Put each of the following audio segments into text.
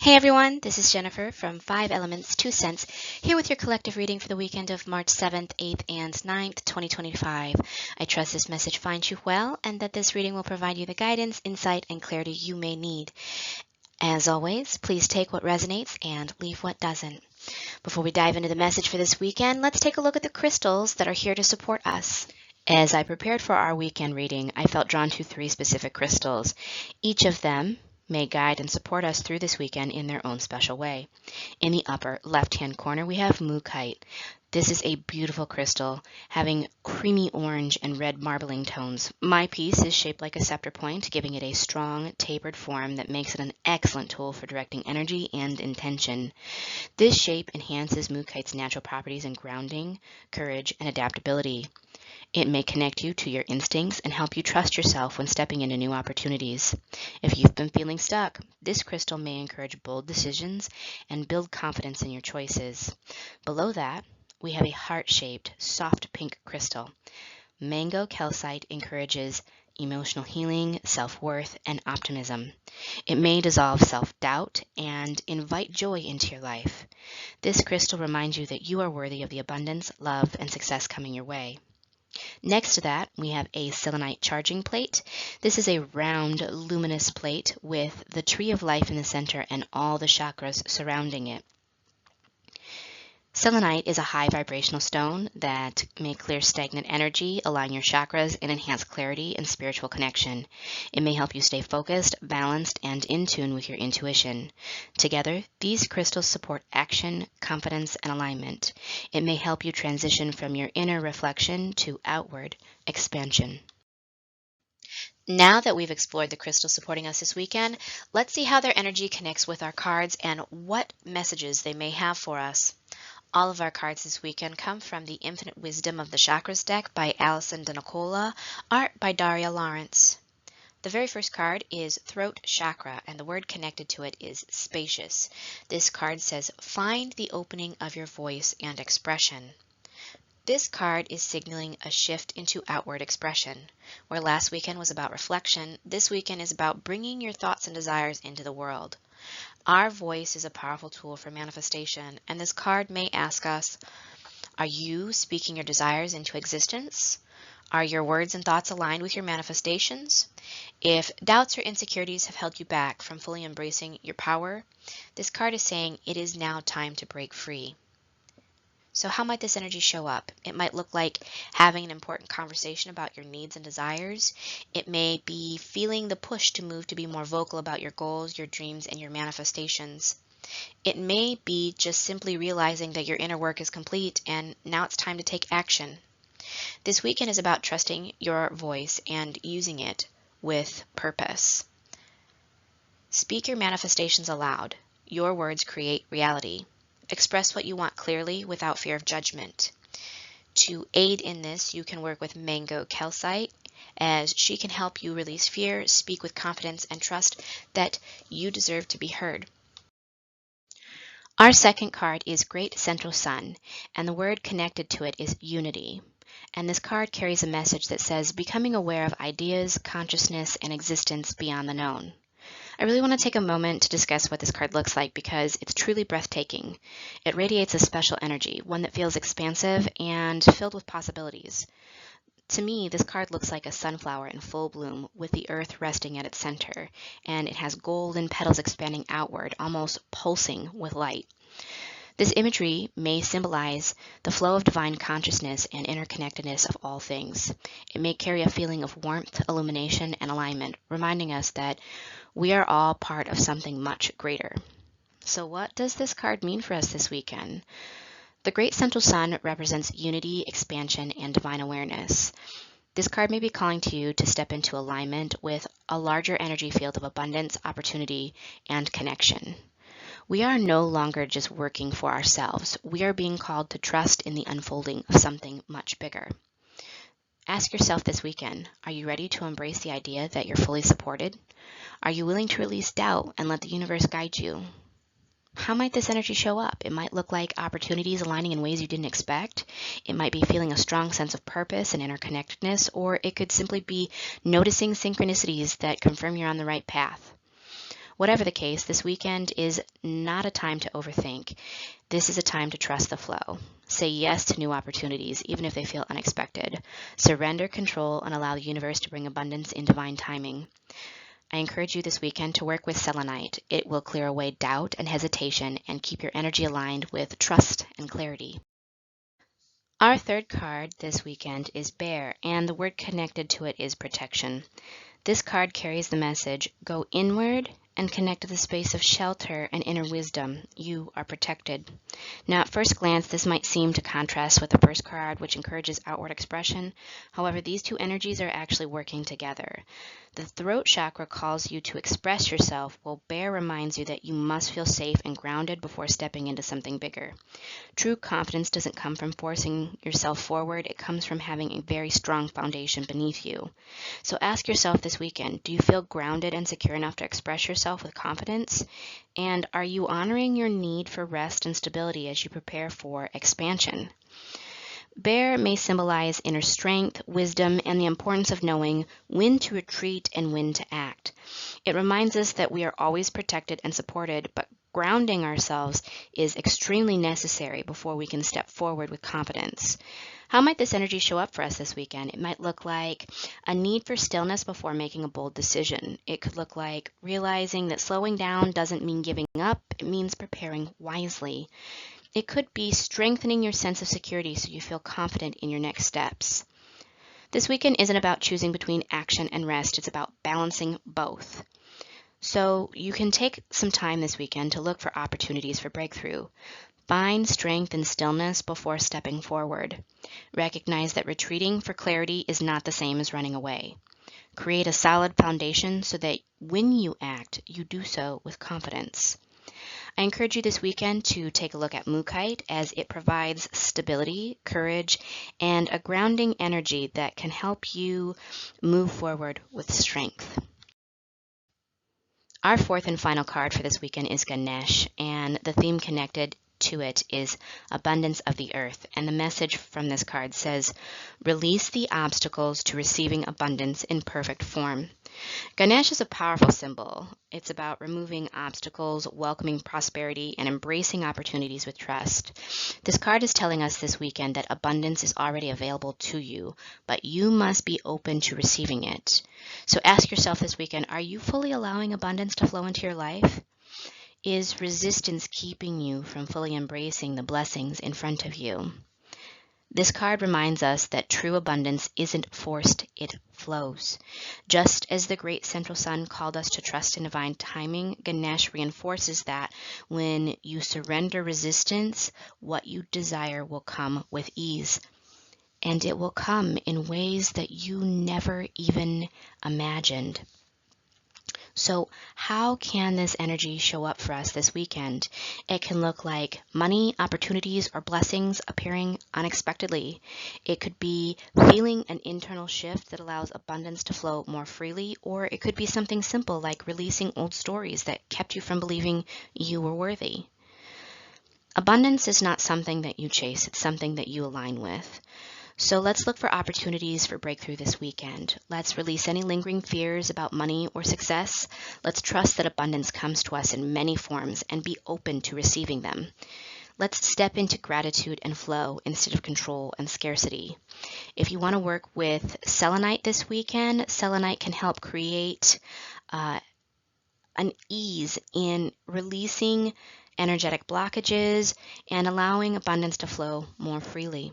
Hey everyone, this is Jennifer from 5 Elements, 2 Cents, here with your collective reading for the weekend of March 7th, 8th, and 9th, 2025. I trust this message finds you well and that this reading will provide you the guidance, insight, and clarity you may need. As always, please take what resonates and leave what doesn't. Before we dive into the message for this weekend, let's take a look at the crystals that are here to support us. As I prepared for our weekend reading, I felt drawn to 3 specific crystals. Each of them may guide and support us through this weekend in their own special way. In the upper left-hand corner, we have Mookaite. This is a beautiful crystal, having creamy orange and red marbling tones. My piece is shaped like a scepter point, giving it a strong, tapered form that makes it an excellent tool for directing energy and intention. This shape enhances Mookite's natural properties in grounding, courage, and adaptability. It may connect you to your instincts and help you trust yourself when stepping into new opportunities. If you've been feeling stuck, this crystal may encourage bold decisions and build confidence in your choices. Below that, we have a heart-shaped, soft pink crystal. Mango calcite encourages emotional healing, self-worth, and optimism. It may dissolve self-doubt and invite joy into your life. This crystal reminds you that you are worthy of the abundance, love, and success coming your way. Next to that, we have a selenite charging plate. This is a round, luminous plate with the tree of life in the center and all the chakras surrounding it. Selenite is a high vibrational stone that may clear stagnant energy, align your chakras, and enhance clarity and spiritual connection. It may help you stay focused, balanced, and in tune with your intuition. Together, these crystals support action, confidence, and alignment. It may help you transition from your inner reflection to outward expansion. Now that we've explored the crystals supporting us this weekend, let's see how their energy connects with our cards and what messages they may have for us. All of our cards this weekend come from the Infinite Wisdom of the Chakras deck by Alison DeNicola, art by Daria Lawrence. The very first card is Throat Chakra, and the word connected to it is Spacious. This card says, find the opening of your voice and expression. This card is signaling a shift into outward expression. Where last weekend was about reflection, this weekend is about bringing your thoughts and desires into the world. Our voice is a powerful tool for manifestation, and this card may ask us, are you speaking your desires into existence? Are your words and thoughts aligned with your manifestations? If doubts or insecurities have held you back from fully embracing your power, this card is saying it is now time to break free. So how might this energy show up? It might look like having an important conversation about your needs and desires. It may be feeling the push to move to be more vocal about your goals, your dreams, and your manifestations. It may be just simply realizing that your inner work is complete and now it's time to take action. This weekend is about trusting your voice and using it with purpose. Speak your manifestations aloud. Your words create reality. Express what you want clearly without fear of judgment. To aid in this, you can work with Mango Calcite, as she can help you release fear, speak with confidence, and trust that you deserve to be heard. Our second card is Great Central Sun, and the word connected to it is unity. And this card carries a message that says becoming aware of ideas, consciousness, and existence beyond the known. I really want to take a moment to discuss what this card looks like because it's truly breathtaking. It radiates a special energy, one that feels expansive and filled with possibilities. To me, this card looks like a sunflower in full bloom with the earth resting at its center, and it has golden petals expanding outward, almost pulsing with light. This imagery may symbolize the flow of divine consciousness and interconnectedness of all things. It may carry a feeling of warmth, illumination, and alignment, reminding us that we are all part of something much greater. So what does this card mean for us this weekend? The Great Central Sun represents unity, expansion, and divine awareness. This card may be calling to you to step into alignment with a larger energy field of abundance, opportunity, and connection. We are no longer just working for ourselves. We are being called to trust in the unfolding of something much bigger. Ask yourself this weekend, are you ready to embrace the idea that you're fully supported? Are you willing to release doubt and let the universe guide you? How might this energy show up? It might look like opportunities aligning in ways you didn't expect. It might be feeling a strong sense of purpose and interconnectedness, or it could simply be noticing synchronicities that confirm you're on the right path. Whatever the case, this weekend is not a time to overthink. This is a time to trust the flow. Say yes to new opportunities, even if they feel unexpected. Surrender control and allow the universe to bring abundance in divine timing. I encourage you this weekend to work with selenite. It will clear away doubt and hesitation and keep your energy aligned with trust and clarity. Our third card this weekend is Bear, and the word connected to it is protection. This card carries the message, go inward and connect to the space of shelter and inner wisdom. You are protected. Now, at first glance, this might seem to contrast with the first card, which encourages outward expression. However, these two energies are actually working together. The throat chakra calls you to express yourself, while Bear reminds you that you must feel safe and grounded before stepping into something bigger. True confidence doesn't come from forcing yourself forward. It comes from having a very strong foundation beneath you. So ask yourself this weekend, do you feel grounded and secure enough to express yourself with confidence? And are you honoring your need for rest and stability as you prepare for expansion? Bear may symbolize inner strength, wisdom, and the importance of knowing when to retreat and when to act. It reminds us that we are always protected and supported, but grounding ourselves is extremely necessary before we can step forward with confidence. How might this energy show up for us this weekend? It might look like a need for stillness before making a bold decision. It could look like realizing that slowing down doesn't mean giving up, it means preparing wisely. It could be strengthening your sense of security so you feel confident in your next steps. This weekend isn't about choosing between action and rest, it's about balancing both. So you can take some time this weekend to look for opportunities for breakthrough. Find strength in stillness before stepping forward. Recognize that retreating for clarity is not the same as running away. Create a solid foundation so that when you act, you do so with confidence. I encourage you this weekend to take a look at Mookaite as it provides stability, courage, and a grounding energy that can help you move forward with strength. Our fourth and final card for this weekend is Ganesh, and the theme connected to it is abundance of the earth. And the message from this card says, release the obstacles to receiving abundance in perfect form. Ganesh is a powerful symbol. It's about removing obstacles, welcoming prosperity, and embracing opportunities with trust. This card is telling us this weekend that abundance is already available to you, but you must be open to receiving it. So ask yourself this weekend, are you fully allowing abundance to flow into your life? Is resistance keeping you from fully embracing the blessings in front of you? This card reminds us that true abundance isn't forced, it flows. Just as the great central sun called us to trust in divine timing, Ganesh reinforces that when you surrender resistance, what you desire will come with ease. And it will come in ways that you never even imagined. So how can this energy show up for us this weekend? It can look like money, opportunities, or blessings appearing unexpectedly. It could be feeling an internal shift that allows abundance to flow more freely, or it could be something simple like releasing old stories that kept you from believing you were worthy. Abundance is not something that you chase, it's something that you align with. So let's look for opportunities for breakthrough this weekend. Let's release any lingering fears about money or success. Let's trust that abundance comes to us in many forms and be open to receiving them. Let's step into gratitude and flow instead of control and scarcity. If you want to work with selenite this weekend, selenite can help create an ease in releasing energetic blockages and allowing abundance to flow more freely.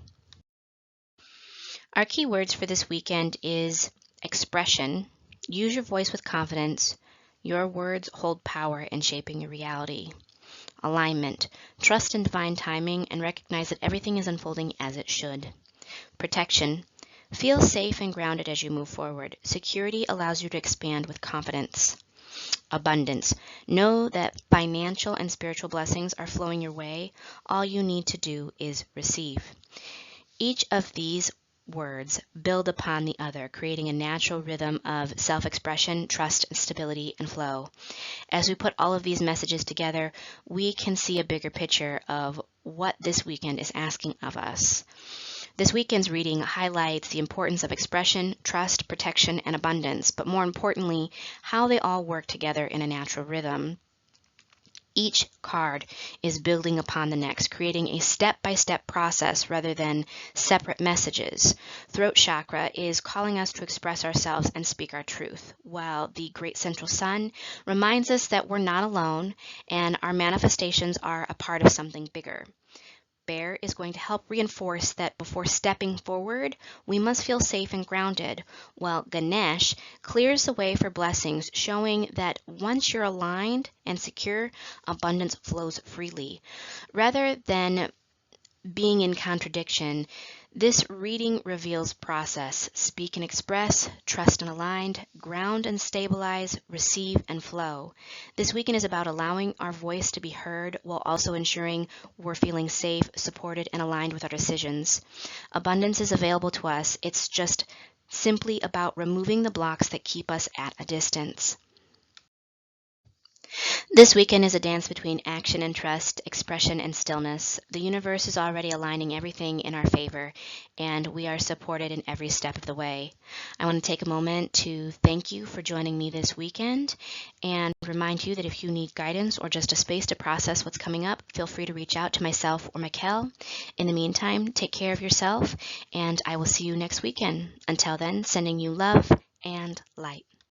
Our key words for this weekend is expression. Use your voice with confidence. Your words hold power in shaping your reality. Alignment. Trust in divine timing and recognize that everything is unfolding as it should. Protection. Feel safe and grounded as you move forward. Security allows you to expand with confidence. Abundance. Know that financial and spiritual blessings are flowing your way. All you need to do is receive. Each of these words build upon the other, creating a natural rhythm of self-expression, trust, stability, and flow. As we put all of these messages together, we can see a bigger picture of what this weekend is asking of us. This weekend's reading highlights the importance of expression, trust, protection, and abundance, but more importantly, how they all work together in a natural rhythm. Each card is building upon the next, creating a step-by-step process rather than separate messages. Throat chakra is calling us to express ourselves and speak our truth, while the great central sun reminds us that we're not alone and our manifestations are a part of something bigger. Bear is going to help reinforce that before stepping forward, we must feel safe and grounded, while Ganesh clears the way for blessings, showing that once you're aligned and secure, abundance flows freely. Rather than being in contradiction, this reading reveals process. Speak and express, trust and aligned, ground and stabilize, receive and flow. This weekend is about allowing our voice to be heard while also ensuring we're feeling safe, supported, and aligned with our decisions. Abundance is available to us. It's just simply about removing the blocks that keep us at a distance. This weekend is a dance between action and trust, expression and stillness. The universe is already aligning everything in our favor, and we are supported in every step of the way. I want to take a moment to thank you for joining me this weekend and remind you that if you need guidance or just a space to process what's coming up, feel free to reach out to myself or Mikkel. In the meantime, take care of yourself, and I will see you next weekend. Until then, sending you love and light.